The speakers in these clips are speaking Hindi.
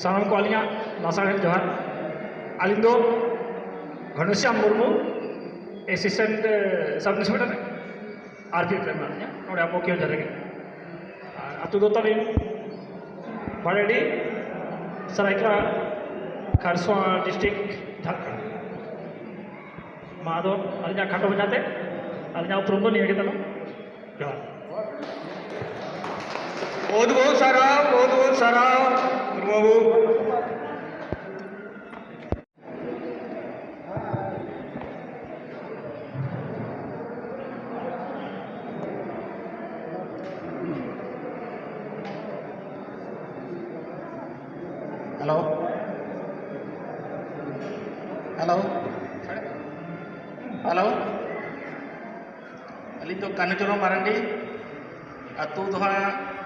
सामान को अलिया लासाड़ जोहार अलिंग दो Ghanshyam Murmu assistant sub inspector RPF रे मानिया नोडे आपो क्यों जरेगे अतु दो तबे बड़ेडी सरायकला खरसवा डिस्ट्रिक्ट झारखंड मादो अलिया खाटो बजाते अलिया उपरम दो निये के तनो जोहार बहुत सारा Murmu hello hello hello Ali तो कानचरण मारंडी अतु दो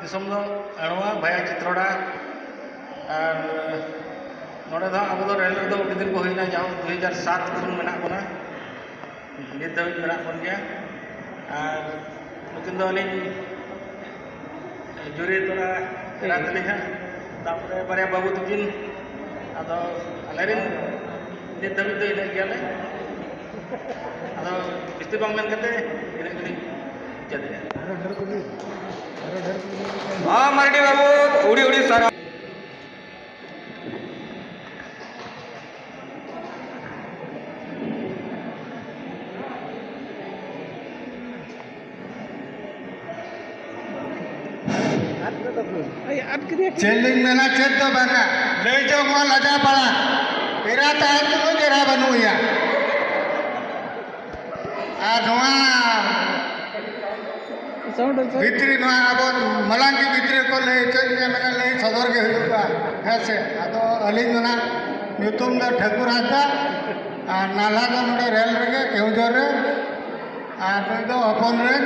दिसम दो अणुआ भया चित्रोड़ा और नोड़े दो अब रेल दो दिन को होना जाओ 2007 खन मेना बना नित दबिज मेना बन गया और नुकिन दो अली जुरी तोरा रात लिहा तापरे बारे बाबू तकिन अदो अलेरिन नित दबिज दो इने गया ले अदो बिस्ती बांग मेन कते इने गली जदे हाँ मराठी बाबू उड़ी उड़ी सारा चेलिंग मेना चेत तो बना ले जाओ वहाँ लजा पड़ा तेरा तार तो जरा बनू या आधवा भित्री ना अब मलांगी भित्री को ले चल के मैंने ले सदर के हुआ ऐसे अतो अलिंग ना न्यूतुम द ठाकुर आता नाला दो नोड़े रेल रगे केउजर रे आर दो अपन रे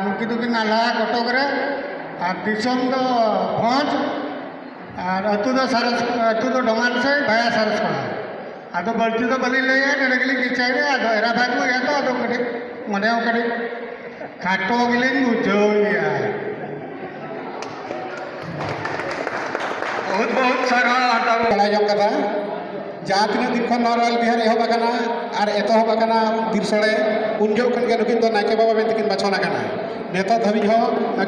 नुकी दुकी नाला कटक रे और दिसम दो भंज और अतु दो डमान से भाया सरस को आदो बल्टी तो बली ले नगली किचाई रे आदो एरा भागु या तो आदो कड़ी मने कड़ी खाटो गिलिंग बुझो या बहुत सारा आता बड़ा जम कदा जहाँ तीन दिन खन नरल बिहार एहबाकना और एतहबाकना बिरसड़े उन जो खन के नुकिन तो नायके बाबा में तकिन बाछना कना नेता धबिज हो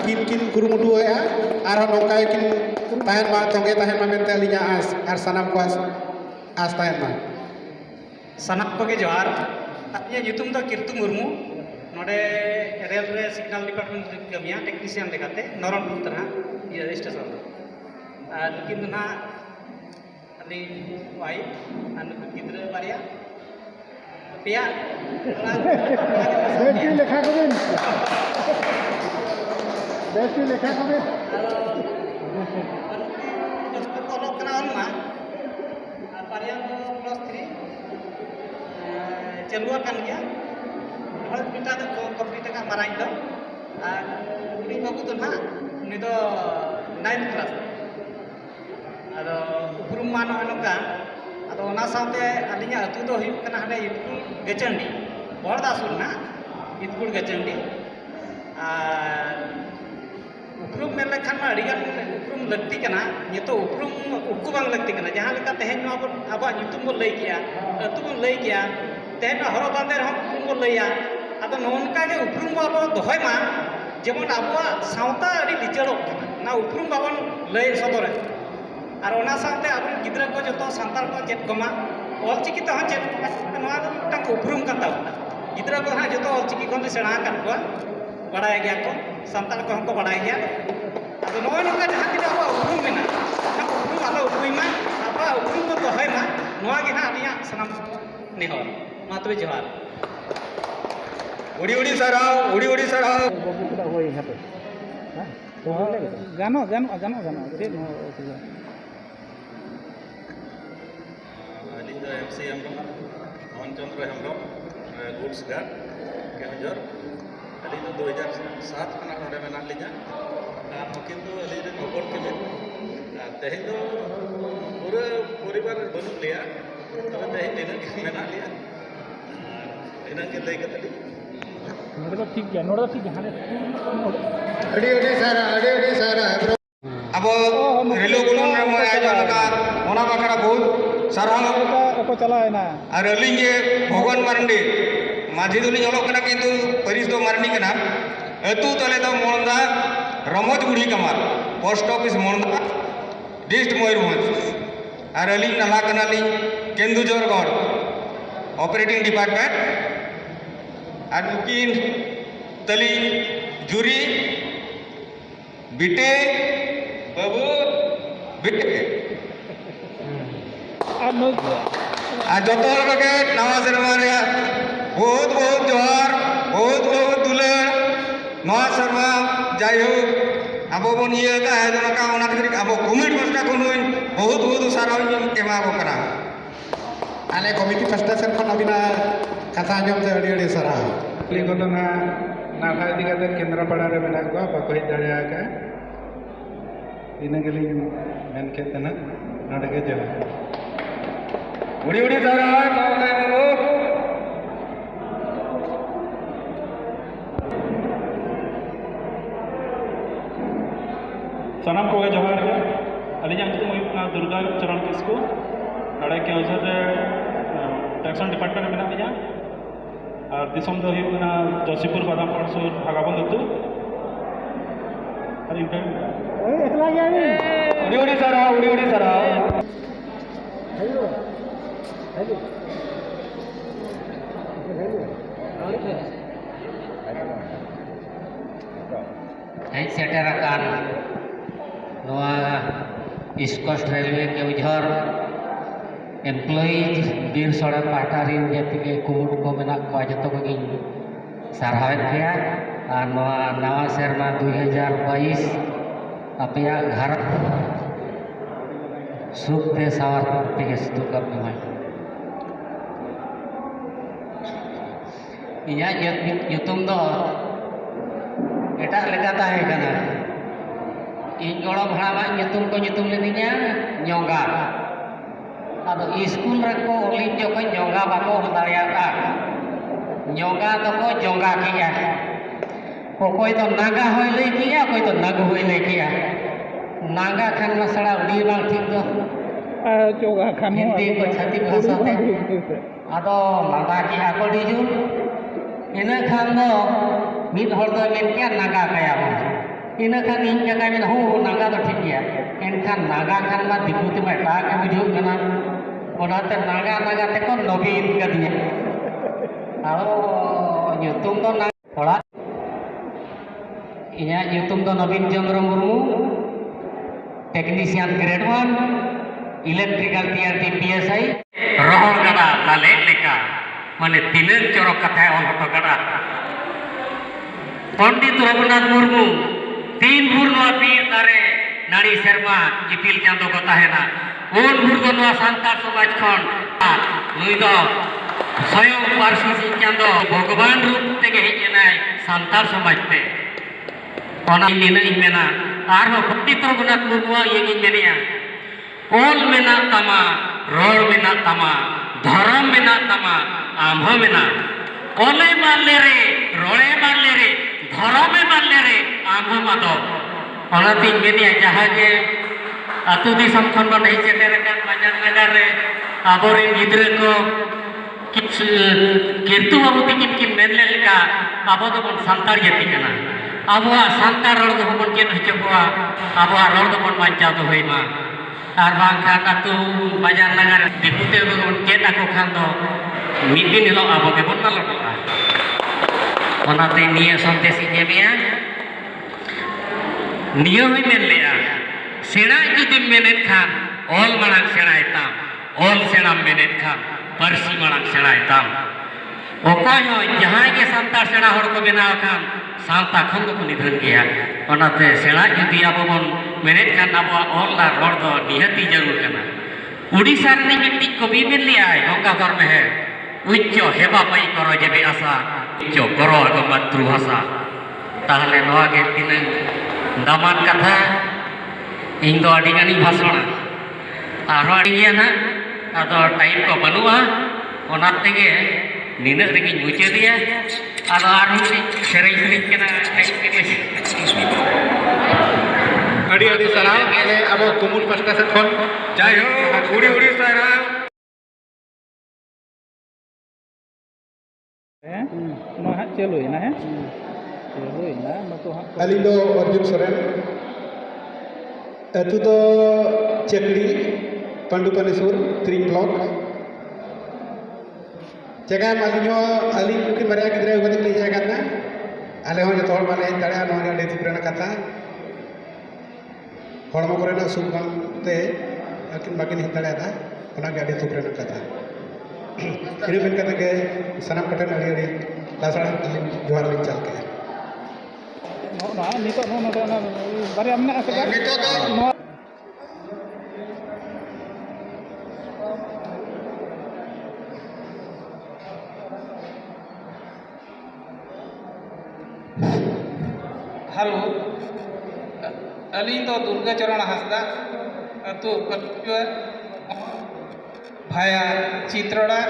किन किन कुरुमुटु होया और नौका किन तहन मा तोगे तहन मा मेनते अलिया आस और सनाम को आस तहन मा सनाम को के जोहार ये युतुम दो कीर्तु मुर्मू नोडे रेल रे सिग्नल डिपार्टमेंट कमिया टेक्नीशियन लेकाते नरणपुर तरह ये स्टेशन और नुकिन ना अली वाई और गिद्रे बारिया पिया बेटी लेखा करें बेटी लेखा करें ऑलोक कना हलमा बारिया +3 चलुआ कान गया हल पिटा तो कंप्लीट का माराई दो और उनी बाबू तो ना उनी तो 9th क्लास और उपरुम मान नोका अदो ना साथे अलिया अतु दो हुई कना हने इतकुल गचंडी बरदासुर ना इतकुल गचंडी और उपरुम में लखन मा अडिगान उपरुम लगती कना ये तो उपरुम उक्कु बांग लगती कना जहां लेका तेहन नो अब युतुम बो लई किया अतु बो लई किया तेहन हरो बांदे हम उपरुम बो लईया अदो नोनका के उपरुम बो दोहय मा जेमन आबो सावता अडी लिचड़ो ना उपरुम बाबन लई सदरे और ओना साथे अब गिद्रा को जो सानताल को चेत कमा ऑलचिकी तो हाँ चेत नोआ दो मिटन उपरुम का ताबना गिद्रा को हाँ जो ऑलचिकी खन सेणा कर को बड़ाय गया को सानताल को हमको बड़ाय गया अब नोआ नोका जहां दिन अब उपरुम मेना ना उपरुम आलो उपरुमा अब उपरुम तो है मा नोआ के ना अलिया सनम नेहर मा तबे जोहार उड़ी उड़ी सारा गानो गानो गानो गानो ठीक अली दो एमसी हेम्ब्रम मोहन चंद्र हेम्ब्रम गुड्स गार्ड केवंजर अली दो 2007 खना नोडे मेना लिजा और नकिन दो अली रे नोबल के में तेहे दो पूरे परिवार बनु लिया तबे तेहे दिन मेना लिया इना के लई कतली नोडे तो ठीक है हाने अड़ी सारा अब रेलो गुलम रे मैं आयोजन का ओना बखरा बहुत साराव को चला है ना और अलिंग के भगवान मारंडी माझी दुली जलोक कना किंतु परिस दो मारनी कना अतु तले दो मोंदा रमोज गुड़ी कमाल पोस्ट ऑफिस मोंदा डिस्ट मयूरभंज और अलिंग नाला कना लिंग केंदुझरगढ़ ऑपरेटिंग डिपार्टमेंट और उकिन तली जुरी बिटे बाबू बिटे आ जो के नवा शर्मा बहुत बहुत जोहार बहुत बहुत दुलर नवा शर्मा जाइयो अब बन ये आयोजन का अब कमिटी पास्टा को बहुत बहुत सारा एमा करा आले कमिटी पास्टा सेन खन अबिना कथा आंजम ते अड़ी अड़ी सारा को तो ना नाला इदी कते केंद्रपाड़ा रे मेना को बाको हेज दाड़िया का इना गेली मेन केते ना नडे के जो उड़ी उड़ी सारा मावले लोग सनम को जोहार है अली जान तो मुना दुर्गा चरण किसको नडे के अवसर टैक्सन डिपार्टमेंट में मेना और दिसम दो हुना जोशीपुर बादाम पड़सुर भागाबंद अतु और इनका उड़ी उड़ी सारा उड़ी उड़ी सारा हेज सेटर आकान नोआ ईस्ट कोस्ट रेलवे के उजहर एम्प्लॉइज बीर सड़क पाटा रिन जति के कुमुट को मेना को जतो को सारहावेत गया और नवा सेरमा 2022 अपया घर सुख दे सावर तेगे सुदु का पिमाय इया युतुम दो एटा लेका ताहे कना इन गोड़ो भाड़ा युतुम को युतुम लेदिया ñonga अब स्कूल रखो ओलिन जो को ñonga बाको दाड़ियाता ñonga तो को जोंगा किया कोई तो नागा होय लई किया कोई तो नग होय लई किया नागा खान मसड़ा उड़ी बांग ठीक दो जोगा खान हिंदी को छाती भाषा ते आदो नागा किया को डिजु इना खान दो मिद हर दो मेन क्या नागा कया इना खान इन जगह में हो नागा तो ठीक गया एनखान नागा खान मा दिकुति मा टा के बुझु कना ओनाते नागा नागा ते को नबीन का दिया आओ युतुम तो ना थोड़ा इया युतुम तो Naveen Chandra Murmu technician grade 1 electrical TRT PSI रोहर गड़ा लाले लेका माने तिलेर चोरक कथा ऑन हटो गड़ा पंडित रघुनाथ मुर्मू 3 भूर नवा पीर दारे नाड़ी शर्मा इपिल चांदो को ताहेना ओन भूर को नवा सांतार समाज खन नुई दो स्वयं पार्सी सिंह चांदो भगवान रूप तेगे हेजनाय सांतार समाज ते ओना निना इमेना आरो पंडित रघुनाथ मुर्मू ये मेनिया ओल मेना तमा रोड मेना तमा धर्म मेना तमा आम्ह मेना ओले मारले रे रोड़े मारले रे धर्म मारले रे आम्ह मादो ओना तीन मेनिया जहां के अतु दिसम खन बन नहीं चेते रकन बाजार नगर रे आबोरिन गिद्रे को किछ कीर्तु बाबू तिकिन किन मेनले लेका आबो तो बन संतार जाति कना आबोआ संतार रोड दो बन केन हचबोआ आबोआ रोड दो बन बांचा तो होइमा आर बांखा कातु बाजार नगर दिपुते बन केटा को खान दो मिद दिन हिलो आबो के बन लटोआ ओनाते निये संदेश जेमिया निये होय मेन लेया सेना जुदि मेनेत खान ऑल मांग सेणायताम ऑल सेना मेनेत खान परसी मांग सेणायताम ओकय हो जहां के संतार सेना हड़ को बेनाव खान सांता खन को निधन गया ओनाते सेना जुदि आबो बन मेनेत खान आबो ऑल ला रोड दो निहती जरूर कना उड़ीसा रे मिट्टी कवि में लिया है नौका दर में है उच्च हेबा पाई करो जेबे आशा उच्च करो को मातृभाषा ताहले नवा के तीन दामान कथा इन दो अड़ी गानी भाषण आरो अड़िया ना आदो टाइम को बनुआ ओना तेगे निने रेगी मुचे दिया आदो आरो सेरेई सेरेई केना टाइम के ᱟᱹᱰᱤ ᱟᱹᱰᱤ ᱥᱟᱨᱦᱟᱣ ᱟᱞᱮ ᱟᱵᱚ ᱠᱩᱢᱩᱞ ᱯᱟᱥᱴᱟ ᱥᱮᱫ ᱠᱷᱚᱱ जय हो उड़ी उड़ी सारा ᱱᱚᱣᱟ ᱦᱟᱸᱜ ᱪᱟᱹᱞᱩᱭᱮᱱᱟ ᱦᱮᱸ ᱪᱟᱹᱞᱩᱭᱮᱱᱟ ᱱᱚᱛᱚ ᱦᱟᱸᱜ ᱟᱹᱞᱤᱧ ᱫᱚ ᱚᱨᱡᱩᱱ ᱥᱚᱨᱮᱱ ᱟᱹᱛᱩ ᱫᱚ ᱪᱟᱹᱠᱲᱤ ᱯᱟᱺᱰᱩᱯᱟᱱᱤ ᱥᱩᱨ 3 ᱵᱞᱚᱠ ᱪᱮᱠᱟᱭ ᱟᱹᱞᱤᱧ ᱦᱚᱸ ᱟᱹᱞᱤᱧ ᱱᱩᱠᱤᱱ ᱵᱟᱨᱭᱟ ᱜᱤᱫᱽᱨᱟᱹ ᱟᱹᱜᱩ ᱠᱟᱛᱮᱫ ᱞᱤᱧ ᱦᱮᱡ ᱟᱠᱟᱱᱟ ᱟᱞᱮ ᱦᱚᱸ ᱡᱚᱛᱚ ᱦᱚᱲ ᱵᱟᱞᱮ ᱦᱮᱡ ᱫᱟᱲᱮᱭᱟᱜᱼᱟ ᱱᱚᱣᱟ ᱜᱮ ᱟᱹᱰᱤ ᱫᱩᱠ ᱨᱮᱱᱟᱜ ᱠᱟᱛᱷᱟ ᱦᱚᱲᱢᱚ ᱠᱚᱨᱮᱱᱟᱜ ᱥᱩᱠ ᱵᱟᱝᱛᱮ ᱟᱹᱠᱤᱱ ᱵᱟᱹᱠᱤᱱ ᱦᱮᱡ ᱫᱟᱲᱮᱭᱟᱫᱟ ᱚᱱᱟᱜᱮ ᱟᱹᱰᱤ ᱫᱩᱠ ᱨᱮᱱᱟᱜ ᱠᱟᱛᱷᱟ ᱤᱱᱟᱹ ᱢᱮᱱ ᱠᱟᱛᱮᱫ ᱜᱮ ᱥᱟᱱᱟᱢ ᱠᱚᱴᱷᱮᱱ ᱟᱹᱰᱤ ᱟᱹᱰᱤ ᱞᱟᱥᱲᱟ ᱡᱚᱦᱟᱨ ᱞᱤᱧ ᱪᱟᱞ ᱠᱮᱜᱼᱟ ᱱᱚᱣᱟ ᱱᱤᱛᱚᱜ ᱱᱚᱰᱮ ᱚᱱᱟ ᱵᱟᱨᱭᱟ ᱢᱮᱱᱟᱜ ᱟᱠᱟᱫᱟ नितो तो ᱱᱚᱣᱟ हेलो अली तो दुर्गाचरण हांसदा अतु भाया चित्रोड़ा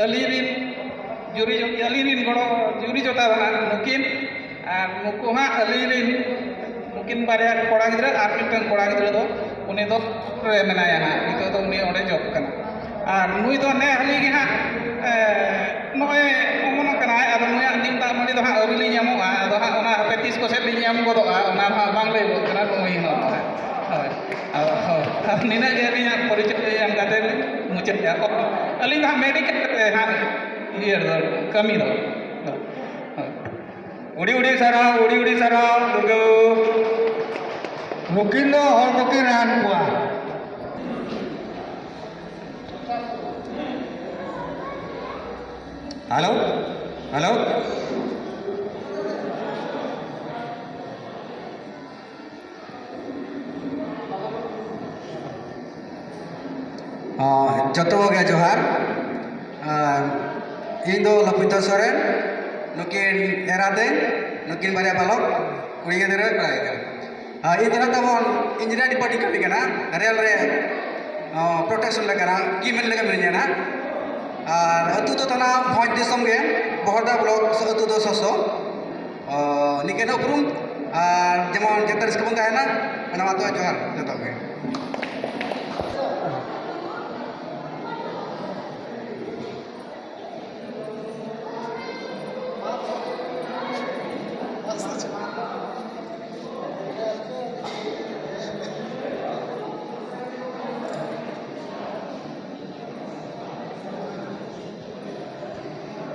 अली जुरी अली गड़ो जुरी जोता बना नुकिन नुकु हाँ अली नुकिन बारे कोड़ा गिद्रा और मिटन कोड़ा गिद्रा दो उन्हें दो मेनाया हाँ नितो तो उन्हें ओडे जॉब करना और नुई तो ने हली गी हाँ नोए ओमन कना अदो नुया निम दा मडी दो हाँ अरिली ᱧᱟᱢᱚᱜᱼᱟ अदो हाँ ओना पेटिस को सेट ली ᱧᱟᱢ गोदोगा ओना हाँ बांग लई गो कना नुई हाँ ᱦᱳᱭ ᱱᱤᱱᱟᱹᱜ ᱜᱮ ᱟᱹᱞᱤᱧᱟᱜ ᱯᱚᱨᱤᱪᱚᱭ ᱮᱢ ᱠᱟᱛᱮ ᱢᱩᱪᱟᱹᱫ ᱠᱮᱜᱼᱟ ᱟᱹᱞᱤᱧ ᱫᱚ ᱦᱟᱸᱜ ᱢᱮᱰᱤᱠᱮᱞ ᱨᱮ ᱦᱟᱸᱜ ᱤᱭᱟᱹ ᱫᱚ ᱠᱟᱹᱢᱤ ᱫᱚ उड़ी उड़ी सारा दुर्गा मुकिन दो हर मुकिन रान कुआ हेलो हेलो जतो गया जोहार इन दो लपिता सोरेन नुकिन एरादे नुकिन बारे बालक कुड़ी गिद्रा प्राय इन दिन तबन इंजीनियर डिपार्टमेंट कमी कना रेल रे प्रोटेक्शन लगना कीमेन लगा मिलना और अतु तो तना भोज दिसम गे बहरदा ब्लॉक अतु दो ससो निकेन उपरुम और जेमन जतर स्कूल ताहेना अना मातो जोहार जतो गे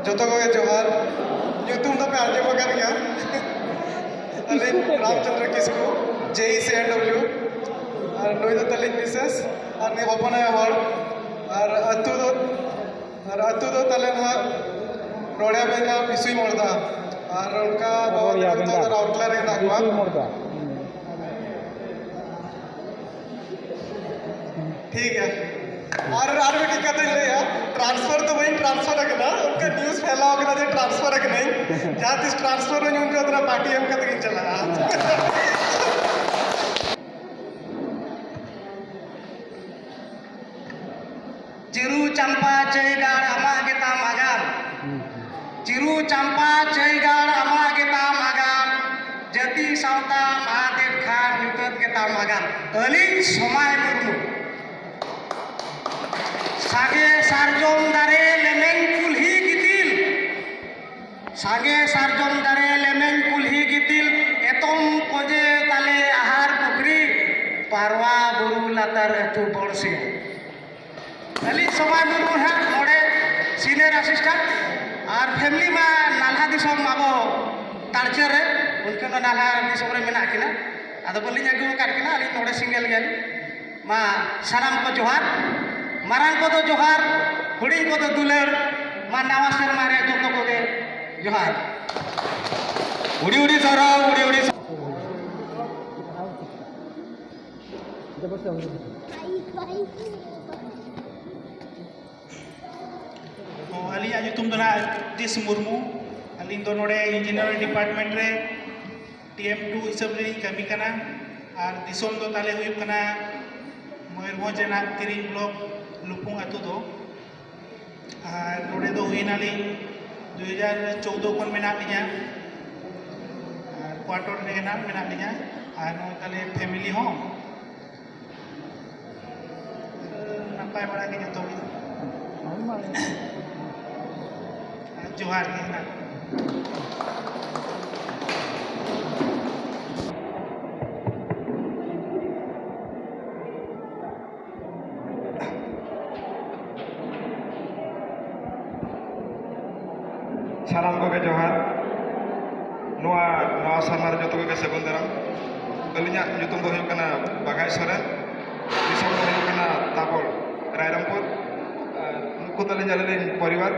जोतो को जोहार ᱧᱩᱛᱩᱢ ᱫᱚ ᱯᱮ ᱟᱸᱡᱚᱢ ᱟᱠᱟᱫ ᱜᱮᱭᱟ ᱟᱹᱞᱤᱧ रामचंद्र किस्कू JECNW और नुई दो तलिन मिसेस और ने हपनाया हर और अतु दो तले ना रोड़िया बेगा पिसुई मोड़दा और उनका बाबा तो राउरकेला रे नागवा ठीक है और भी टिका तो ले ट्रांसफर तो वही ट्रांसफर रखना उनका न्यूज़ फैलाओ कि ना जो ट्रांसफर रख नहीं जहाँ तिस ट्रांसफर हो उनका उतना पार्टी हम का तो चला चिरू चंपा चैगाड़ अमा गेताम आगाम चिरू चंपा चैगाड़ अमा गेताम आगाम जति सावता महादेव खान नितत गेताम आगाम अलिन समाय मुर्मु सागे सारजम दारे लेमेन कुल्ही गितिल सागे सारजम दारे लेमेन कुल्ही गितिल एतम कोजे ताले आहार पुकरी पारवा बुरु लातार एतु बड़से अली समय मुर्मु है नोड़े सीनियर असिस्टेंट और फैमिली में नाल्हा दिसम आबो तारचर रे उनके नाल्हा दिसम रे मेना किना आदो बलिन अगु काट किना अली नोड़े सिंगल गेल मा सानाम को जोहार मारांग को तो जोहार हुडिंग को तो दुलर मा नवा शर्मा रे जोतो को गे जोहार उड़ी उड़ी सारा उड़ी उड़ी अली ᱧᱩᱛᱩᱢ ᱫᱚ ᱫᱤᱥ मुर्मू अलिंग दो नोड़े इंजीनियर डिपार्टमेंट रे TM2 हिसाब रे कमी कना और दिसोम दो ताले हुई कना मयूरभंज रेना 3 ब्लॉक लुपुंग अतु दो और नोड़े दो हुई नाली 2014 खन मेना लिया और क्वार्टर ᱨᱮᱜᱮ ᱱᱟᱜ ᱢᱮᱱᱟᱜ ᱞᱤᱧᱟ ᱟᱨ ᱛᱟᱦᱞᱮ ᱯᱷᱮᱢᱤᱞᱤ ᱦᱚᱸ ᱱᱟᱯᱟᱭ ᱵᱟᱲᱟ ᱜᱮ ᱡᱚᱛᱚ ᱜᱮ ᱡᱚᱦᱟᱨ ᱜᱮ ᱱᱟᱜ सानाम को जोहार नवा सामार जो को सेगुन दाराम अलिया ᱧᱩᱛᱩᱢ ᱫᱚ ᱦᱩᱭᱩᱜ ᱠᱟᱱᱟ ᱵᱟᱜᱟᱭ ᱥᱚᱨᱮᱱ ᱫᱤᱥᱚᱢ ᱫᱚ ᱦᱩᱭᱩᱜ ᱠᱟᱱᱟ ᱛᱟᱯᱚᱲ ᱨᱟᱭᱨᱚᱝᱯᱩर ᱱᱩᱠᱩ ᱫᱚ ᱟᱹᱞᱤᱧ ᱯᱚᱨᱤᱵᱟᱨ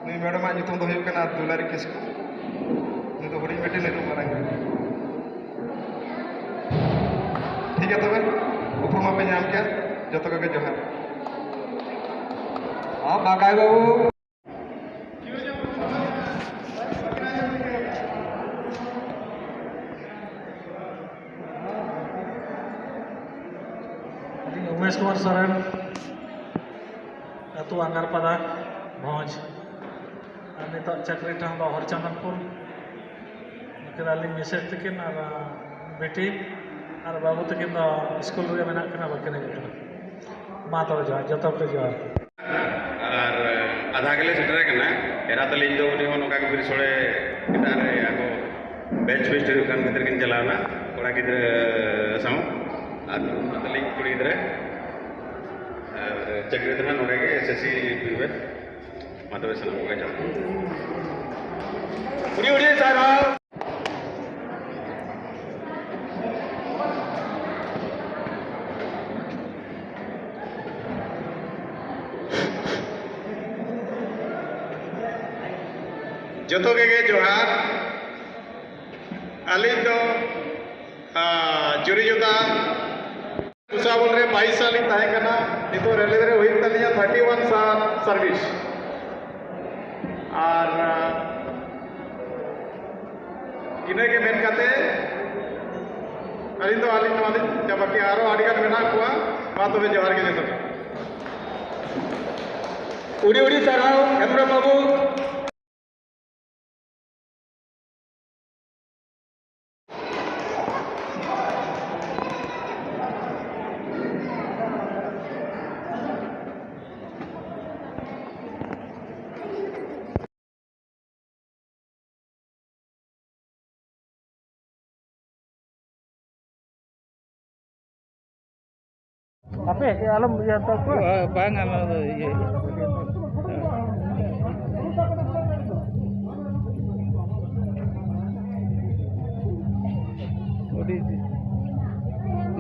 ᱱᱩᱭ ᱢᱮᱰᱟᱢᱟᱜ ᱧᱩᱛᱩᱢ ᱫᱚ ᱦᱩᱭᱩᱜ ᱠᱟᱱᱟ ᱫᱩᱞᱟᱨᱤ ᱠᱤᱥᱠᱩ ᱱᱩᱭ ᱫᱚ ᱦᱩᱰᱤᱧ ᱵᱮᱴᱤ ᱱᱩᱭ ᱫᱚ ᱢᱟᱨᱟᱝ ᱵᱮᱴᱤ ᱴᱷᱤᱠ ᱜᱮᱭᱟ ᱛᱚᱵᱮ ᱩᱯᱨᱩᱢ ᱯᱮ ᱧᱟᱢ ᱠᱮᱭᱟ ᱡᱚᱛᱚ ᱠᱚᱜᱮ ᱡᱚᱦᱟर ᱵᱟᱜᱟᱭ ᱵᱟᱵᱩ उमेश कुमार सोरेन अतु आंगारपादा भोज नित चाकरी ठान दो हरचंदनपुर मिसेज तकिन और बेटी और बाबू तकिन दो स्कूल रे मेना कना बाकिन मा तो जोहार जतो पे जोहार और आधा गले सेटर कना एरा तलिन दो उनी हो नका के बिर सोळे कितार रे आको बेच बेच दुकान भीतर किन चलावना कोड़ा गिद्र साउ और तलिन कुड़ी गिद्र चक्री तरह नोड़े के एसएससी पीवे माधव सलाम को जा उड़ी उड़ी सारा जतो के जोहार अली तो जुरी जुदा कुसाबल रे 22 साल ताहे कना नितो रेलवे रे हुई तलिया 31 साल सर्विस और इने के मेन काते अली तो आली नवाली जबकि आरो आडिगान मेना कुआ मा तबे जोहार के जतो उड़ी उड़ी सराव हेमरा बाबू apa ya alam ya tak bang ये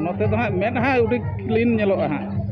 नोते तो हाँ मेन हाँ उड़ी क्लीन ñeloga हाँ